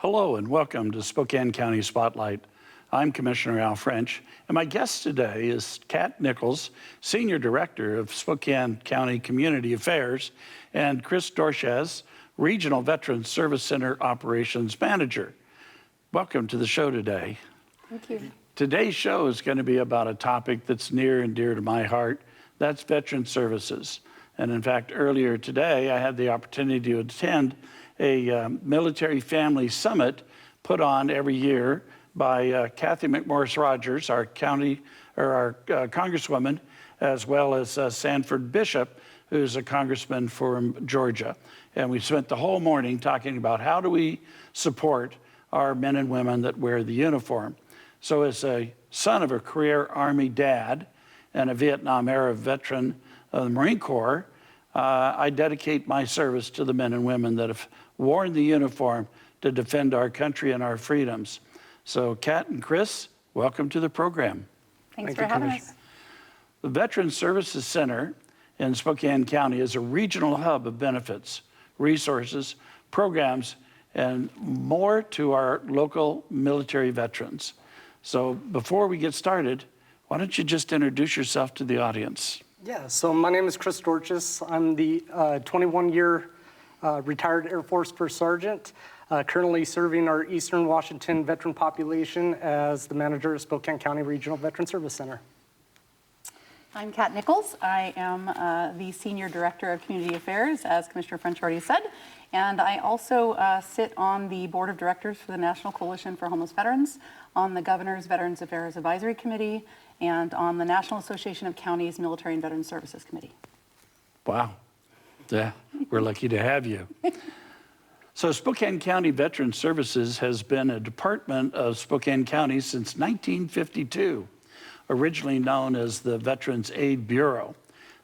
Hello and welcome to Spokane County Spotlight. I'm Commissioner Al French, and my guest today is Kat Nichols, Senior Director of Spokane County Community Affairs, and Chris Dorchez, Regional Veterans Service Center Operations Manager. Welcome to the show today. Thank you. Today's show is going to be about a topic that's near and dear to my heart. That's veteran services. And in fact, earlier today, I had the opportunity to attend a military family summit put on every year by Kathy McMorris Rogers, our congresswoman, as well as Sanford Bishop, who's a congressman from Georgia. And we spent the whole morning talking about how do we support our men and women that wear the uniform. So as a son of a career Army dad and a Vietnam-era veteran of the Marine Corps, I dedicate my service to the men and women that have worn the uniform to defend our country and our freedoms. So Kat and Chris, welcome to the program. Thanks for having us. The Veterans Services Center in Spokane County is a regional hub of benefits, resources, programs, and more to our local military veterans. So before we get started, why don't you just introduce yourself to the audience? Yeah, so my name is Chris Dorchez. I'm the 21-year retired Air Force First Sergeant, currently serving our Eastern Washington veteran population as the manager of Spokane County Regional Veteran Service Center. I'm Kat Nichols. I am the Senior Director of Community Affairs, as Commissioner French already said, and I also sit on the Board of Directors for the National Coalition for Homeless Veterans, on the Governor's Veterans Affairs Advisory Committee, and on the National Association of Counties Military and Veteran Services Committee. Wow. Yeah, we're lucky to have you. So Spokane County Veteran Services has been a department of Spokane County since 1952, originally known as the Veterans Aid Bureau.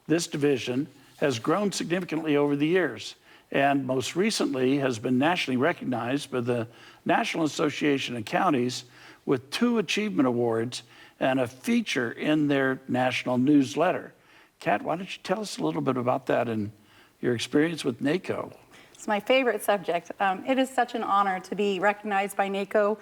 This division has grown significantly over the years, and most recently has been nationally recognized by the National Association of Counties with 2 achievement awards and a feature in their national newsletter. Kat, why don't you tell us a little bit about that and your experience with NACO? It's my favorite subject. It is such an honor to be recognized by NACO.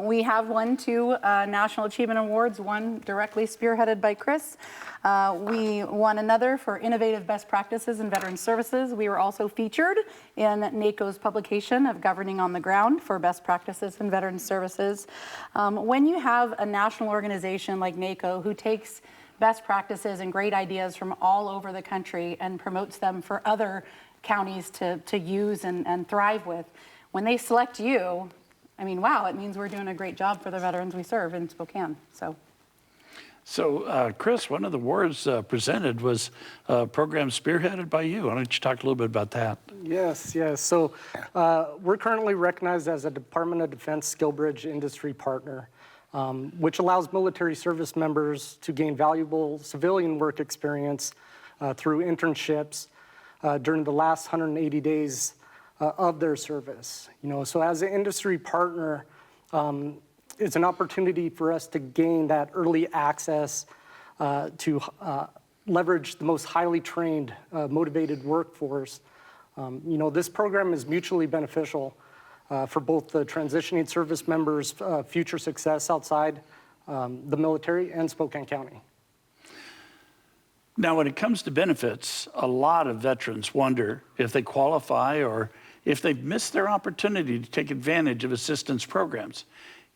We have won 2 National Achievement Awards, one directly spearheaded by Chris. We won another for innovative best practices in veteran services. We were also featured in NACO's publication of Governing on the Ground for best practices in veteran services. When you have a national organization like NACO who takes best practices and great ideas from all over the country and promotes them for other counties to use and thrive with, when they select you, I mean, wow, it means we're doing a great job for the veterans we serve in Spokane. So, Chris, one of the awards presented was a program spearheaded by you. Why don't you talk a little bit about that? Yes. So we're currently recognized as a Department of Defense SkillBridge industry partner, which allows military service members to gain valuable civilian work experience through internships during the last 180 days of their service. So as an industry partner, it's an opportunity for us to gain that early access to leverage the most highly trained, motivated workforce. This program is mutually beneficial for both the transitioning service members' future success outside the military and Spokane County. Now, when it comes to benefits, a lot of veterans wonder if they qualify or if they've missed their opportunity to take advantage of assistance programs.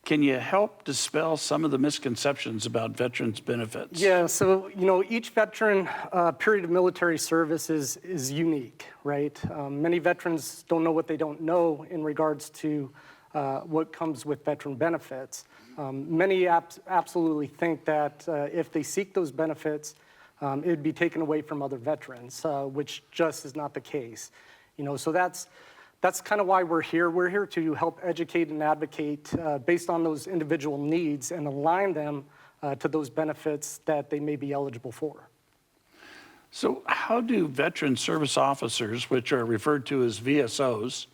Can you help dispel some of the misconceptions about veterans' benefits? Yeah, so each veteran period of military service is unique, right? Many veterans don't know what they don't know in regards to what comes with veteran benefits. Many absolutely think that if they seek those benefits, it would be taken away from other veterans, which just is not the case. So that's kind of why we're here. We're here to help educate and advocate based on those individual needs and align them to those benefits that they may be eligible for. So how do veteran service officers, which are referred to as VSOs,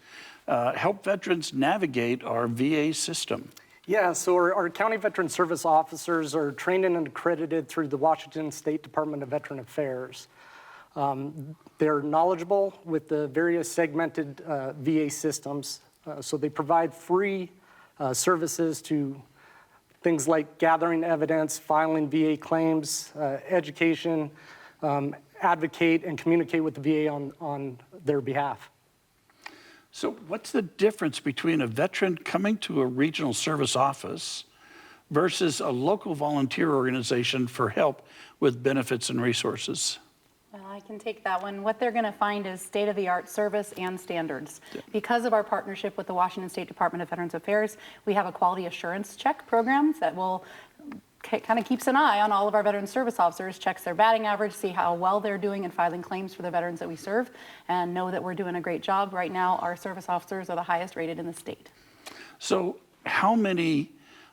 help veterans navigate our VA system? Yeah, so our county veteran service officers are trained and accredited through the Washington State Department of Veteran Affairs. They're knowledgeable with the various segmented VA systems So they provide free services to things like gathering evidence, filing VA claims, education, advocate and communicate with the VA on their behalf. So what's the difference between a veteran coming to a regional service office versus a local volunteer organization for help with benefits and resources? Well, I can take that one. What they're going to find is state-of-the-art service and standards. Because of our partnership with the Washington State Department of Veterans Affairs, we have a quality assurance check program that will kind of keeps an eye on all of our veteran service officers, checks their batting average, see how well they're doing in filing claims for the veterans that we serve, and know that we're doing a great job. Right now, our service officers are the highest rated in the state. So how many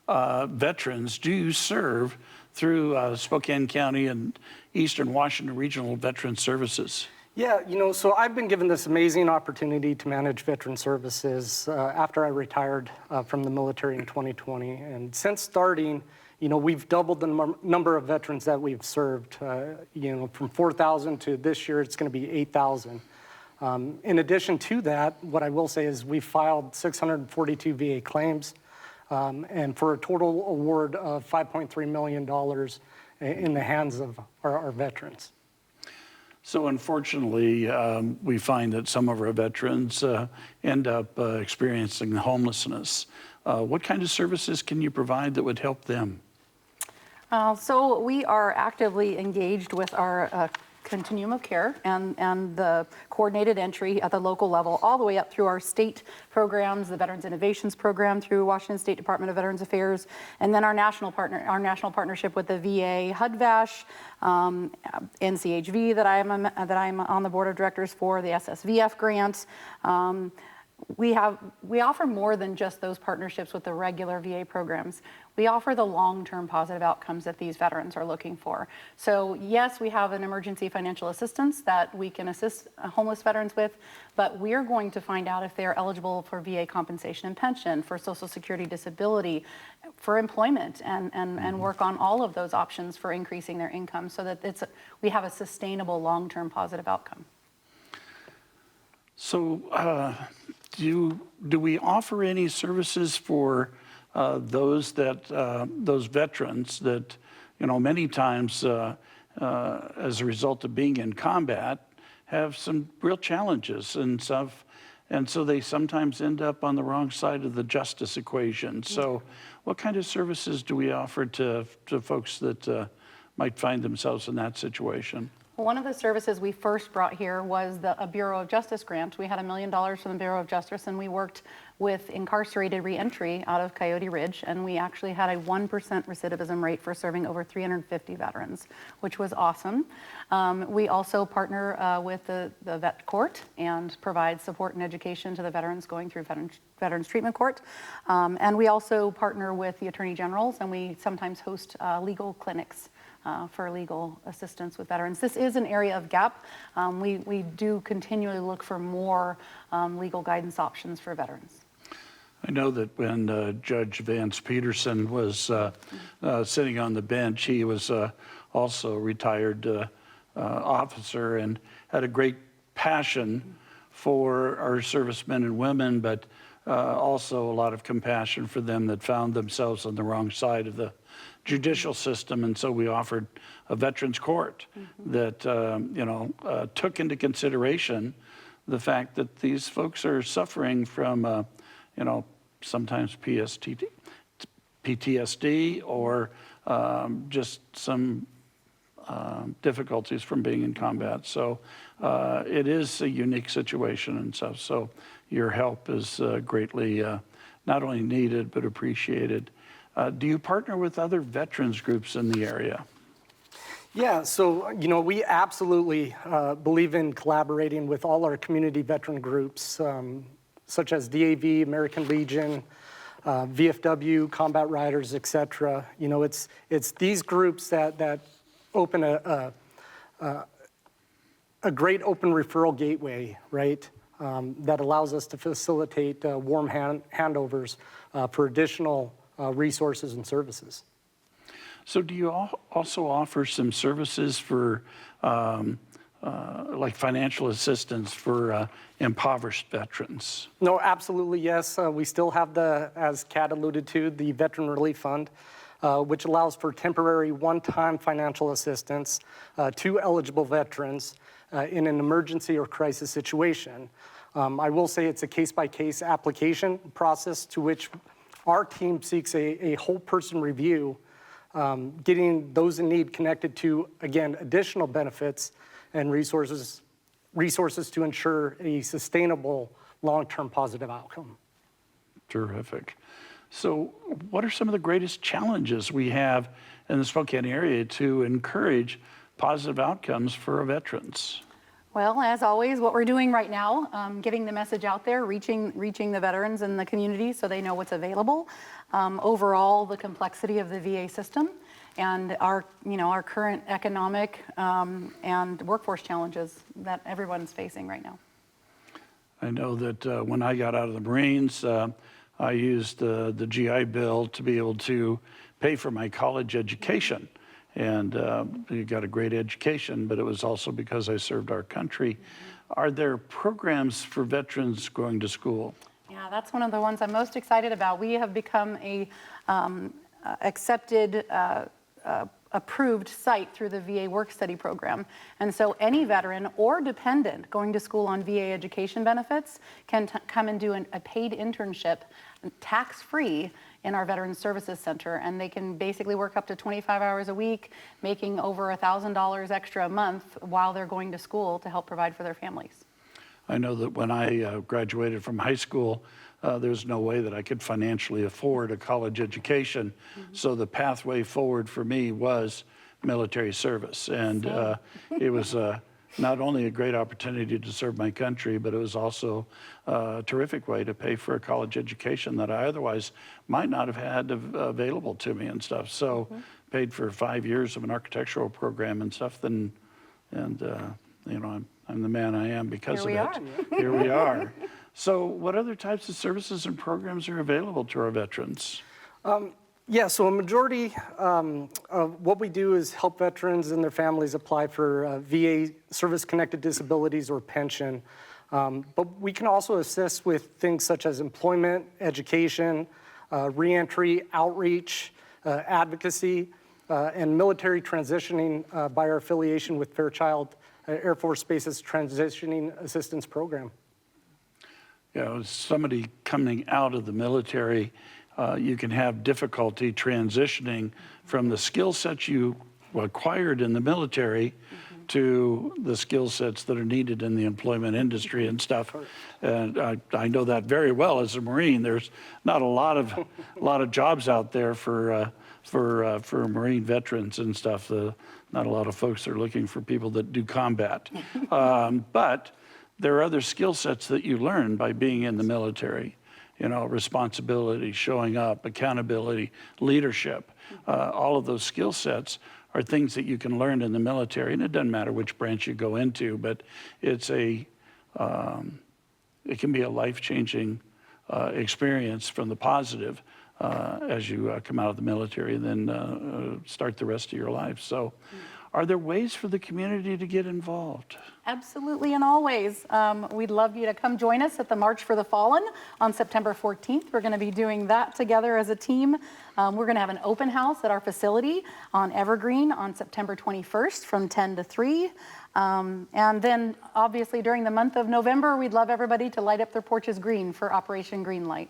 veterans do you serve through Spokane County and Eastern Washington Regional Veteran Services? Yeah, so I've been given this amazing opportunity to manage veteran services after I retired from the military in 2020. And since starting, we've doubled the number of veterans that we've served, from 4,000 to this year, it's going to be 8,000. In addition to that, what I will say is we filed 642 VA claims, and for a total award of $5.3 million in the hands of our veterans. So unfortunately, we find that some of our veterans end up experiencing homelessness. What kind of services can you provide that would help them? So we are actively engaged with our continuum of care and the coordinated entry at the local level, all the way up through our state programs, the Veterans Innovations Program through Washington State Department of Veterans Affairs, and then our national partnership with the VA HUD-VASH, NCHV that I'm on the board of directors for, the SSVF grant. We offer more than just those partnerships with the regular VA programs. We offer the long-term positive outcomes that these veterans are looking for. So yes, we have an emergency financial assistance that we can assist homeless veterans with, but we're going to find out if they're eligible for VA compensation and pension, for Social Security disability, for employment, and work on all of those options for increasing their income so that we have a sustainable long-term positive outcome. So do we offer any services for those veterans that, many times as a result of being in combat, have some real challenges and stuff, and so they sometimes end up on the wrong side of the justice equation. So what kind of services do we offer to folks that might find themselves in that situation? One of the services we first brought here was a Bureau of Justice grant. We had $1 million from the Bureau of Justice, and we worked with incarcerated reentry out of Coyote Ridge, and we actually had a 1% recidivism rate for serving over 350 veterans, which was awesome. We also partner with the vet court and provide support and education to the veterans going through Veterans Treatment Court. And we also partner with the Attorney Generals, and we sometimes host legal clinics for legal assistance with veterans. This is an area of gap. We do continually look for more legal guidance options for veterans. I know that when Judge Vance Peterson was sitting on the bench, he was also a retired officer and had a great passion for our servicemen and women, but also a lot of compassion for them that found themselves on the wrong side of the judicial system. And so we offered a veterans court that took into consideration the fact that these folks are suffering from sometimes PTSD or just some difficulties from being in combat. So it is a unique situation and stuff. So your help is greatly not only needed but appreciated. Do you partner with other veterans groups in the area? Yeah, so we absolutely believe in collaborating with all our community veteran groups, such as DAV, American Legion, VFW, Combat Riders, etc. It's these groups that open a great open referral gateway, right? That allows us to facilitate warm handovers for additional resources and services. So do you also offer some services for like financial assistance for impoverished veterans? No, absolutely, yes. We still have as Kat alluded to, the Veteran Relief Fund, which allows for temporary one-time financial assistance to eligible veterans in an emergency or crisis situation. I will say it's a case-by-case application process to which our team seeks a whole person review, getting those in need connected to, again, additional benefits and resources to ensure a sustainable long-term positive outcome. Terrific. So what are some of the greatest challenges we have in the Spokane area to encourage positive outcomes for our veterans? Well, as always, what we're doing right now, getting the message out there, reaching the veterans in the community so they know what's available. Overall, the complexity of the VA system and our current economic and workforce challenges that everyone's facing right now. I know that when I got out of the Marines, I used the GI Bill to be able to pay for my college education. And you got a great education, but it was also because I served our country. Are there programs for veterans going to school? Yeah, that's one of the ones I'm most excited about. We have become a accepted, approved site through the VA Work Study Program. And so any veteran or dependent going to school on VA education benefits can come and do a paid internship tax-free in our Veterans Services Center, and they can basically work up to 25 hours a week, making over $1,000 extra a month while they're going to school to help provide for their families. I know that when I graduated from high school, there's no way that I could financially afford a college education. So the pathway forward for me was military service. And it was not only a great opportunity to serve my country, but it was also a terrific way to pay for a college education that I otherwise might not have had available to me and stuff. So paid for 5 years of an architectural program and stuff. And you know, I'm the man I am because of it. Here we are. So what other types of services and programs are available to our veterans? Yeah, so a majority of what we do is help veterans and their families apply for VA service-connected disabilities or pension. But we can also assist with things such as employment, education, reentry, outreach, advocacy, and military transitioning by our affiliation with Fairchild Air Force Base's Transitioning Assistance Program. You know, as somebody coming out of the military, you can have difficulty transitioning from the skill sets you acquired in the military to the skill sets that are needed in the employment industry and stuff. And I know that very well as a Marine. There's not a lot of jobs out there for Marine veterans and stuff. Not a lot of folks are looking for people that do combat. But there are other skill sets that you learn by being in the military. You know, responsibility, showing up, accountability, leadership. All of those skill sets are things that you can learn in the military, and it doesn't matter which branch you go into, but it can be a life-changing experience from the positive as you come out of the military and then start the rest of your life. So are there ways for the community to get involved? Absolutely, and always. We'd love you to come join us at the March for the Fallen on September 14th. We're going to be doing that together as a team. We're going to have an open house at our facility on Evergreen on September 21st from 10 to 3. And then, obviously, during the month of November, we'd love everybody to light up their porches green for Operation Greenlight.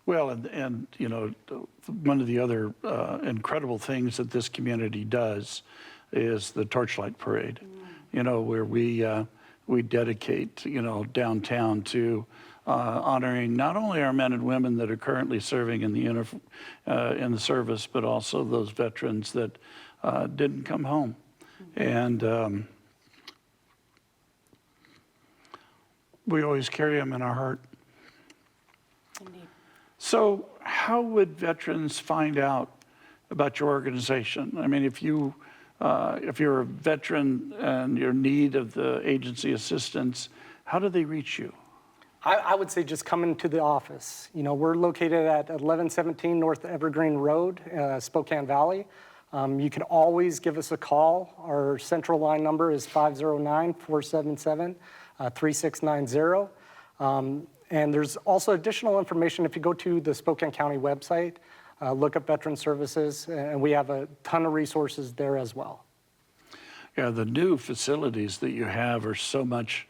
Well, and you know, one of the other incredible things that this community does is the Torchlight Parade. You know, where we dedicate, you know, downtown to honoring not only our men and women that are currently serving in the service, but also those veterans that didn't come home. And we always carry them in our heart. Indeed. So how would veterans find out about your organization? I mean, if you're a veteran and you're in need of the agency assistance, how do they reach you? I would say just come into the office. You know, we're located at 1117 North Evergreen Road, Spokane Valley. You can always give us a call. Our central line number is 509-477-3690. And there's also additional information if you go to the Spokane County website, look up Veteran Services, and we have a ton of resources there as well. Yeah, the new facilities that you have are so much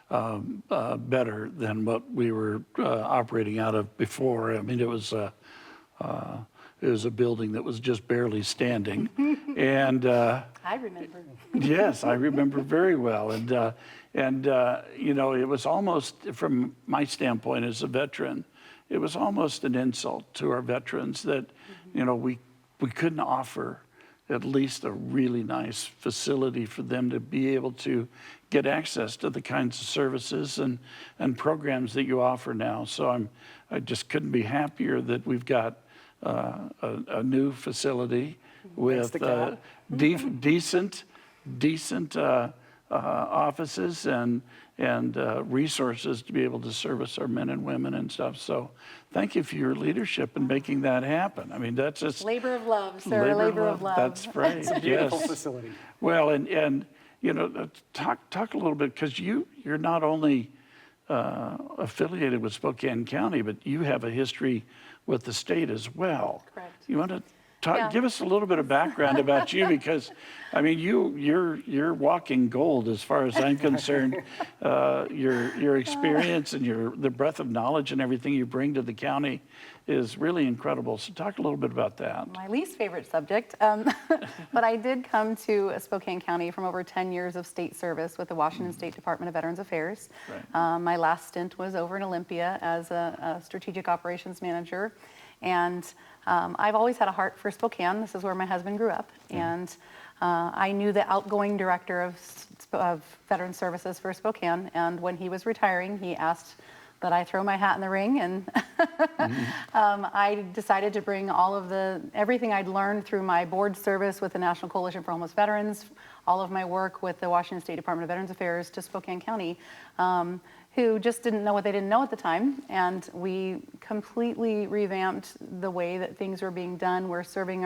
better than what we were operating out of before. I mean, it was a building that was just barely standing, and I remember. yes, I remember very well. And you know, it was almost, from my standpoint as a veteran, it was almost an insult to our veterans that, you know, we couldn't offer at least a really nice facility for them to be able to get access to the kinds of services and programs that you offer now. So I just couldn't be happier that we've got a new facility with decent offices and resources to be able to service our men and women and stuff. So thank you for your leadership in making that happen. I mean, that's just Labor of love, sir, labor of love. That's right. It's a beautiful Yes. facility. Well, and you know, talk a little bit, because you're not only affiliated with Spokane County, but you have a history with the state as well. Correct. You want to Yeah. give us a little bit of background about you, because I mean, you're walking gold as far as I'm concerned. Your experience and the breadth of knowledge and everything you bring to the county is really incredible. So talk a little bit about that. My least favorite subject, but I did come to Spokane County from over 10 years of state service with the Washington State Department of Veterans Affairs. Right. My last stint was over in Olympia as a strategic operations manager. And I've always had a heart for Spokane. This is where my husband grew up. And I knew the outgoing director of Veteran Services for Spokane. And when he was retiring, he asked that I throw my hat in the ring. And I decided to bring everything I'd learned through my board service with the National Coalition for Homeless Veterans, all of my work with the Washington State Department of Veterans Affairs to Spokane County, who just didn't know what they didn't know at the time. And we completely revamped the way that things were being done. We're serving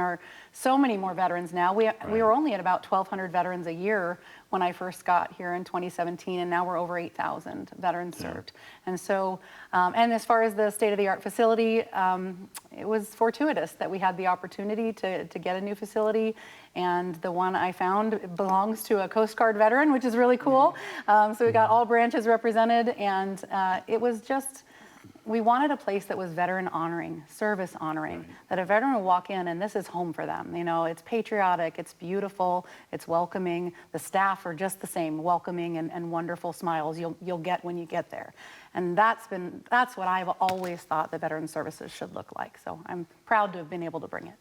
so many more veterans now. We were only at about 1,200 veterans a year when I first got here in 2017, and now we're over 8,000 veterans served. And so, and as far as the state-of-the-art facility, it was fortuitous that we had the opportunity to get a new facility. And the one I found belongs to a Coast Guard veteran, which is really cool. So we got all branches represented, and it was just, we wanted a place that was veteran honoring, service honoring, that a veteran would walk in and this is home for them. You know, it's patriotic, it's beautiful, it's welcoming. The staff are just the same, welcoming and wonderful smiles you'll get when you get there. And that's what I've always thought the veteran services should look like. So I'm proud to have been able to bring it.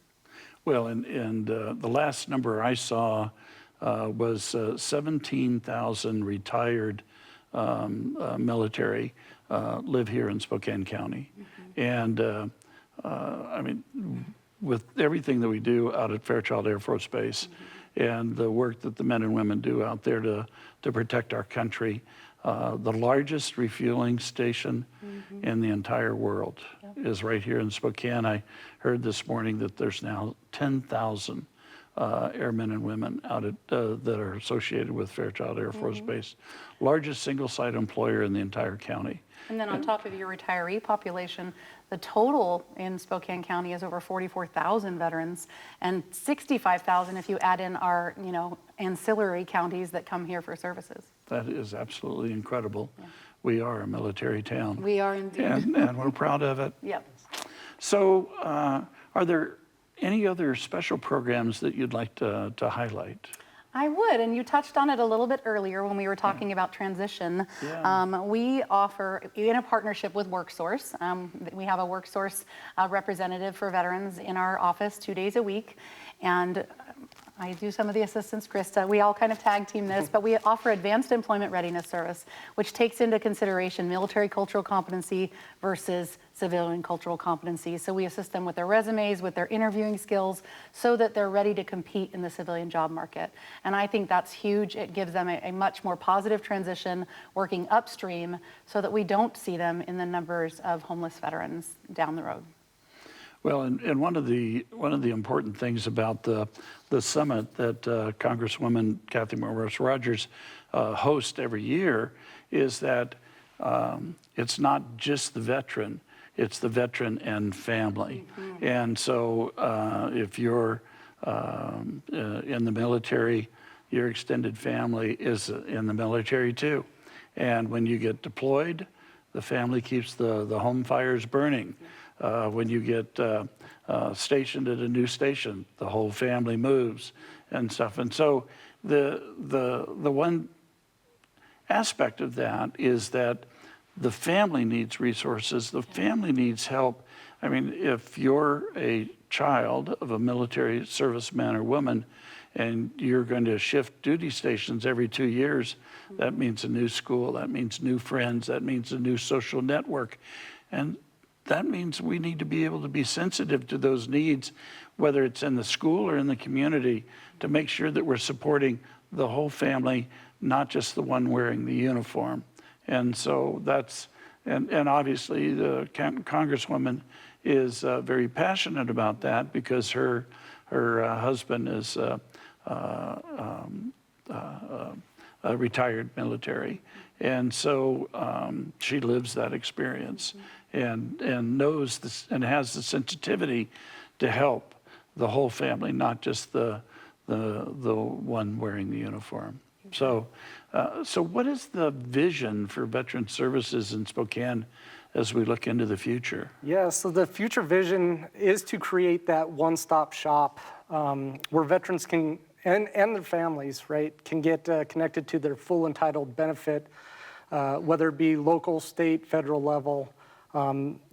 Well, and the last number I saw was 17,000 retired military live here in Spokane County. And I mean, with everything that we do out at Fairchild Air Force Base and the work that the men and women do out there to protect our country, the largest refueling station in the entire world is right here in Spokane. I heard this morning that there's now 10,000 airmen and women out at, that are associated with Fairchild Air Force Base. Largest single-site employer in the entire county. And then on top of your retiree population, the total in Spokane County is over 44,000 veterans and 65,000 if you add in our, ancillary counties that come here for services. That is absolutely incredible. Yeah. We are a military town. We are indeed. And we're proud of it. Yep. So are there any other special programs that you'd like to highlight? I would, and you touched on it a little bit earlier when we were talking about transition. Yeah. We offer, in a partnership with WorkSource, we have a WorkSource representative for veterans in our office 2 days a week, and I do some of the assistance, Krista. We all kind of tag team this, but we offer advanced employment readiness service, which takes into consideration military cultural competency versus civilian cultural competency. So we assist them with their resumes, with their interviewing skills, so that they're ready to compete in the civilian job market. And I think that's huge. It gives them a much more positive transition working upstream so that we don't see them in the numbers of homeless veterans down the road. Well, and one of the important things about the summit that Congresswoman Kathy Morris Rogers hosts every year is that it's not just the veteran, it's the veteran and family. And so if you're in the military, your extended family is in the military too. And when you get deployed, the family keeps the home fires burning. When you get stationed at a new station, the whole family moves and stuff. And so the one aspect of that is that the family needs resources. The family needs help. I mean, if you're a child of a military serviceman or woman and you're going to shift duty stations every 2 years, that means a new school, that means new friends, that means a new social network. And that means we need to be able to be sensitive to those needs, whether it's in the school or in the community, to make sure that we're supporting the whole family, not just the one wearing the uniform. And so that's, and obviously the Congresswoman is very passionate about that because her husband is retired military. And so she lives that experience and knows this and has the sensitivity to help the whole family, not just the one wearing the uniform. So what is the vision for Veteran Services in Spokane as we look into the future? Yeah, so the future vision is to create that one-stop shop where veterans can, and their families, right, can get connected to their full entitled benefit, whether it be local, state, federal level,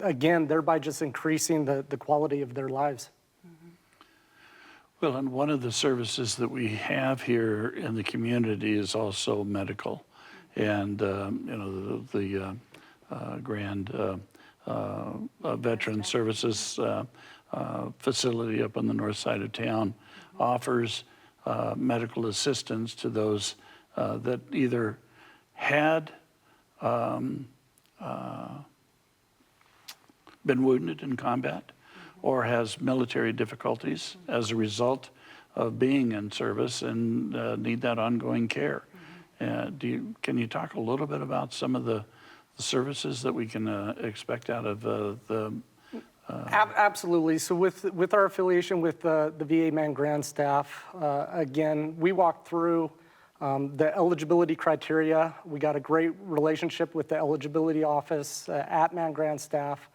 again, thereby just increasing the quality of their lives. Well, and one of the services that we have here in the community is also medical. And, the Grand Veteran Services facility up on the north side of town offers medical assistance to those that either had been wounded in combat or has military difficulties as a result of being in service and need that ongoing care. Can you talk a little bit about some of the services that we can expect out of the Absolutely. So with our affiliation with the VA Man Grand staff, again, we walked through the eligibility criteria. We got a great relationship with the eligibility office at Man Grand staff.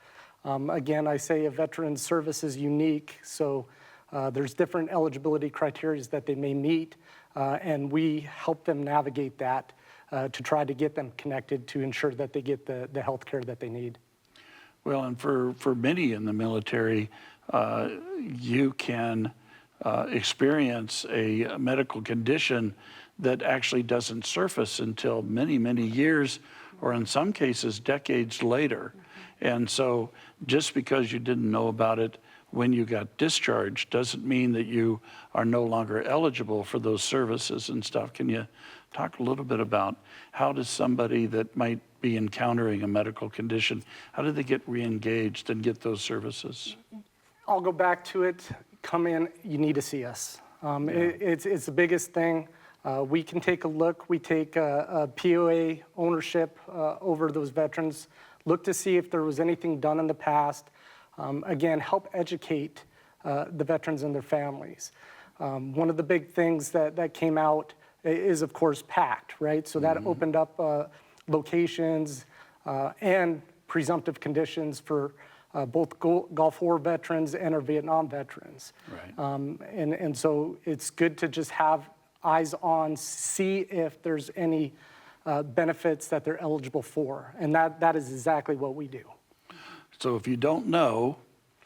Again, I say a veteran service is unique, so there's different eligibility criteria that they may meet, and we help them navigate that to try to get them connected to ensure that they get the health care that they need. Well, and for many in the military, you can experience a medical condition that actually doesn't surface until many, many years, or in some cases, decades later. And so just because you didn't know about it when you got discharged doesn't mean that you are no longer eligible for those services and stuff. Can you talk a little bit about how does somebody that might be encountering a medical condition, how do they get re-engaged and get those services? I'll go back to it. Come in, you need to see us. It's the biggest thing. We can take a look. We take a POA ownership over those veterans, look to see if there was anything done in the past. Again, help educate the veterans and their families. One of the big things that came out is, of course, PACT, right? So that opened up locations and presumptive conditions for both Gulf War veterans and our Vietnam veterans. Right. And so it's good to just have eyes on, see if there's any benefits that they're eligible for. And that is exactly what we do. So if you don't know,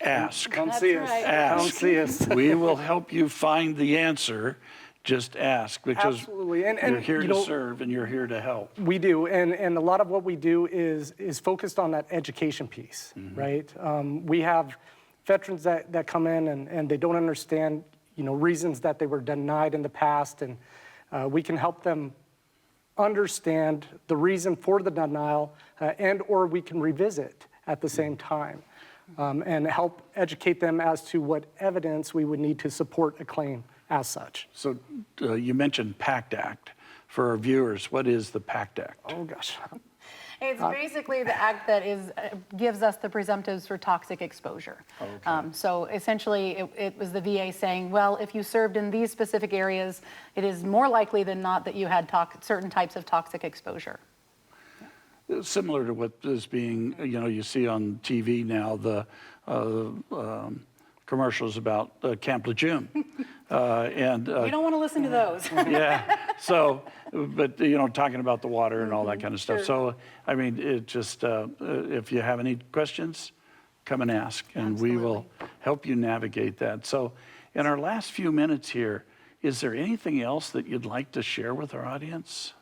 ask. Come That's see us. right. Ask. Come see us. We will help you find the answer. Just ask, because Absolutely. And you're here you to know, serve and you're here to help. We do, and a lot of what we do is focused on that education piece, right? We have veterans that come in and they don't understand, reasons that they were denied in the past, and we can help them understand the reason for the denial, and or we can revisit at the same time. and help educate them as to what evidence we would need to support a claim as such. So you mentioned PACT Act. For our viewers, what is the PACT Act? Oh, gosh. It's basically the act that gives us the presumptives for toxic exposure. Okay. So essentially, it was the VA saying, well, if you served in these specific areas, it is more likely than not that you had certain types of toxic exposure. Similar to what is being, you see on TV now, the commercials about Camp Lejeune. You don't want to listen to those. Yeah, so, but, talking about the water and all that kind of stuff. Sure. So, I mean, it just, if you have any questions, come and ask, and we will help you navigate that. So, in our last few minutes here, is there anything else that you'd like to share with our audience?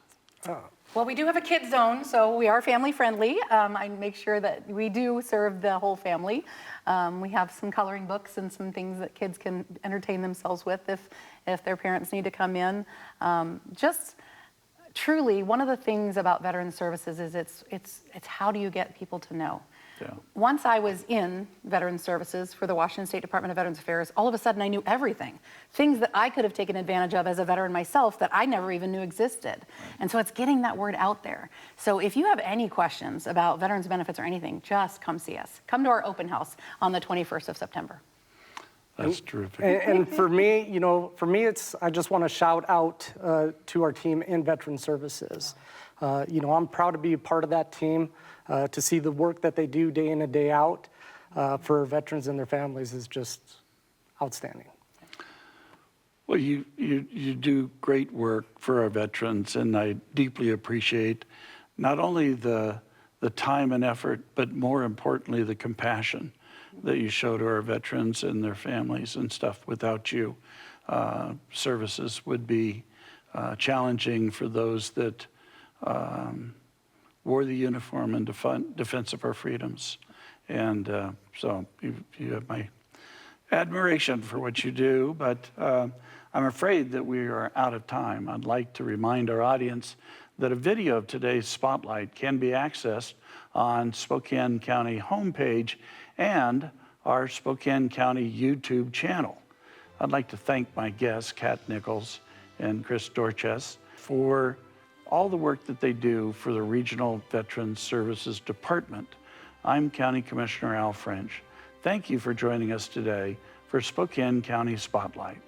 Well, we do have a kids zone, so we are family friendly. I make sure that we do serve the whole family. We have some coloring books and some things that kids can entertain themselves with if their parents need to come in. Just truly, one of the things about veteran services is it's how do you get people to know? Yeah. Once I was in veteran services for the Washington State Department of Veterans Affairs, all of a sudden I knew everything. Things that I could have taken advantage of as a veteran myself that I never even knew existed. And so it's getting that word out there. So if you have any questions about veterans benefits or anything, just come see us. Come to our open house on the 21st of September. That's terrific. And for me, I just want to shout out to our team in veteran services. I'm proud to be a part of that team. To see the work that they do day in and day out for veterans and their families is just outstanding. Well, you do great work for our veterans, and I deeply appreciate not only the time and effort, but more importantly, the compassion that you show to our veterans and their families and stuff. Without you, services would be challenging for those that wore the uniform in defense of our freedoms. And so you have my admiration for what you do, but I'm afraid that we are out of time. I'd like to remind our audience that a video of today's Spotlight can be accessed on Spokane County homepage and our Spokane County YouTube channel. I'd like to thank my guests, Kat Nichols and Chris Dorchester, for all the work that they do for the Regional Veterans Services Department. I'm County Commissioner Al French. Thank you for joining us today for Spokane County Spotlight.